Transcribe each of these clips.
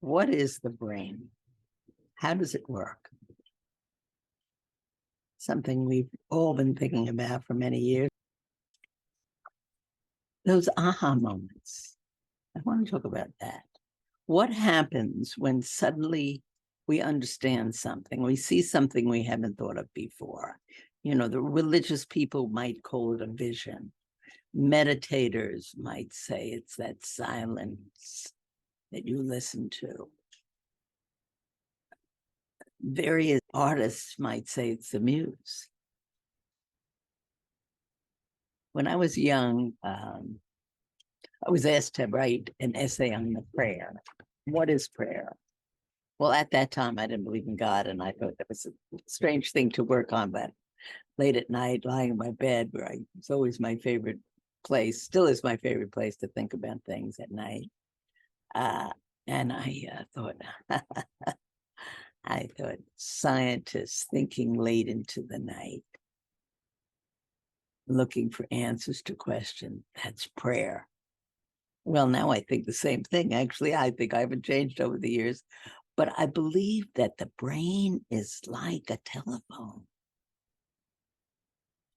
What is the brain? How does it work? Something we've all been thinking about for many years. Those aha moments. I want to talk about that. What happens when suddenly we understand something, we see something we haven't thought of before? You know, the religious people might call it a vision. Meditators might say it's that silence that you listen to. Various artists might say it's the muse. When I was young, I was asked to write an essay on the prayer. What is prayer? Well, at that time, I didn't believe in God, and I thought that was a strange thing to work on. But late at night, lying in my bed, it's always my favorite place, still is my favorite place to think about things at night. And I thought, I thought scientists thinking late into the night, looking for answers to questions, that's prayer. Well, now I think the same thing. Actually, I think I haven't changed over the years, but I believe that the brain is like a telephone.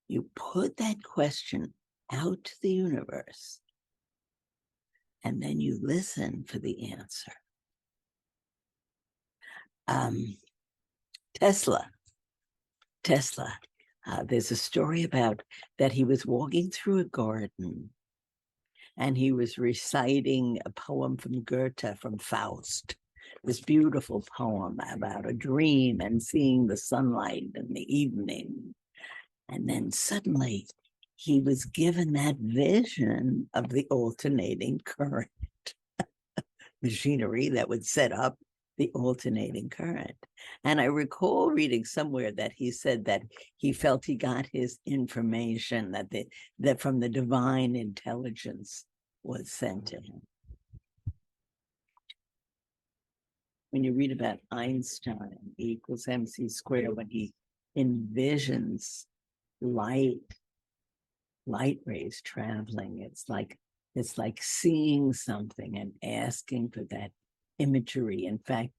You put that question out to the universe, and then you listen for the answer. Tesla, there's a story about that he was walking through a garden and he was reciting a poem from Goethe, from Faust, this beautiful poem about a dream and seeing the sunlight in the evening. And then suddenly he was given that vision of the alternating current machinery that would set up the alternating current. And I recall reading somewhere that he said that he felt he got his information, that from the divine intelligence was sent to him. When you read about Einstein, E equals mc squared, when he envisions light rays traveling, it's like seeing something and asking for that imagery. In fact,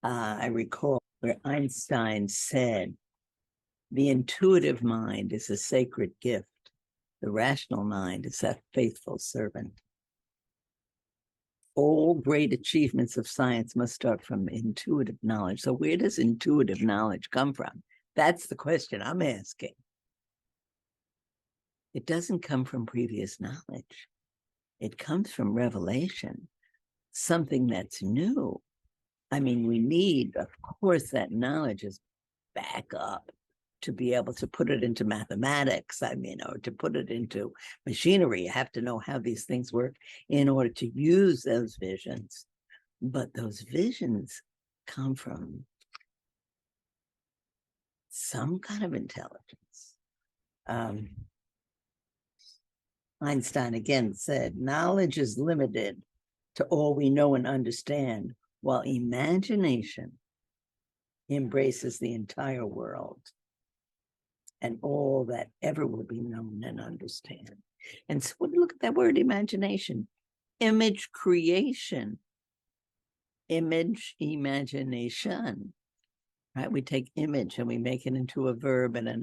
I recall where Einstein said, the intuitive mind is a sacred gift. The rational mind is a faithful servant. All great achievements of science must start from intuitive knowledge. So where does intuitive knowledge come from? That's the question I'm asking. It doesn't come from previous knowledge. It comes from revelation, something that's new. I mean, we need, of course, that knowledge is back up to be able to put it into mathematics, or to put it into machinery. You have to know how these things work in order to use those visions. But those visions come from some kind of intelligence. Einstein again said, knowledge is limited to all we know and understand, while imagination embraces the entire world and all that ever will be known and understand. And so look at that word, imagination. Image creation. Image, imagination. Right? We take image and we make it into a verb and a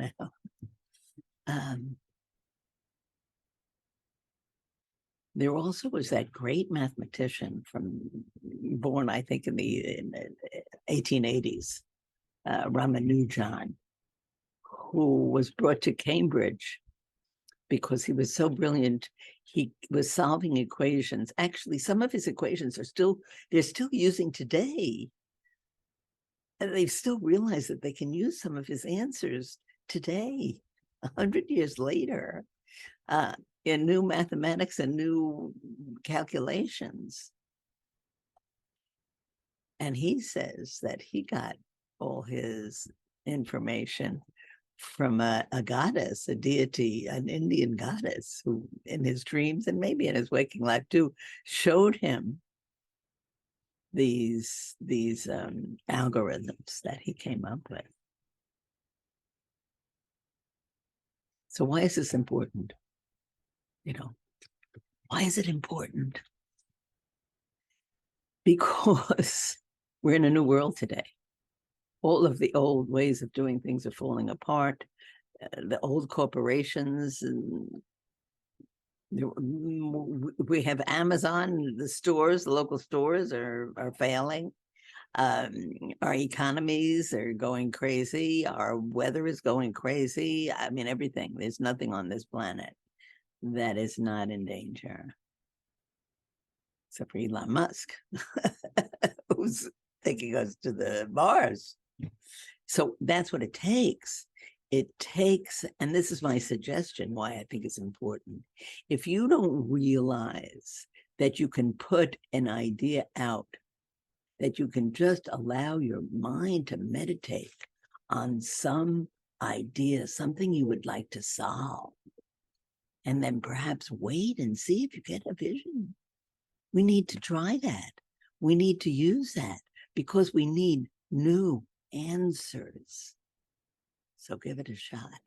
noun. There also was that great mathematician born, I think, in the 1880s, Ramanujan, who was brought to Cambridge because he was so brilliant. He was solving equations. Actually, some of his equations they're still using today. And they've still realized that they can use some of his answers today, 100 years later, in new mathematics and new calculations. And he says that he got all his information from a goddess, a deity, an Indian goddess, who in his dreams and maybe in his waking life too, showed him these algorithms that he came up with. So why is this important? Why is it important? Because we're in a new world today. All of the old ways of doing things are falling apart. The old corporations, and we have Amazon, the stores, the local stores are failing. Our economies are going crazy. Our weather is going crazy. I mean, everything. There's nothing on this planet that is not in danger, except for Elon Musk, who's taking us to the Mars. So that's what it takes. It takes, and this is my suggestion why I think it's important. If you don't realize that you can put an idea out, that you can just allow your mind to meditate on some idea, something you would like to solve, and then perhaps wait and see if you get a vision. We need to try that. We need to use that because we need new answers. So give it a shot.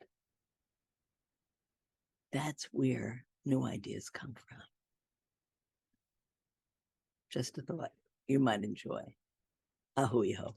That's where new ideas come from. Just a thought you might enjoy. Ahui ho.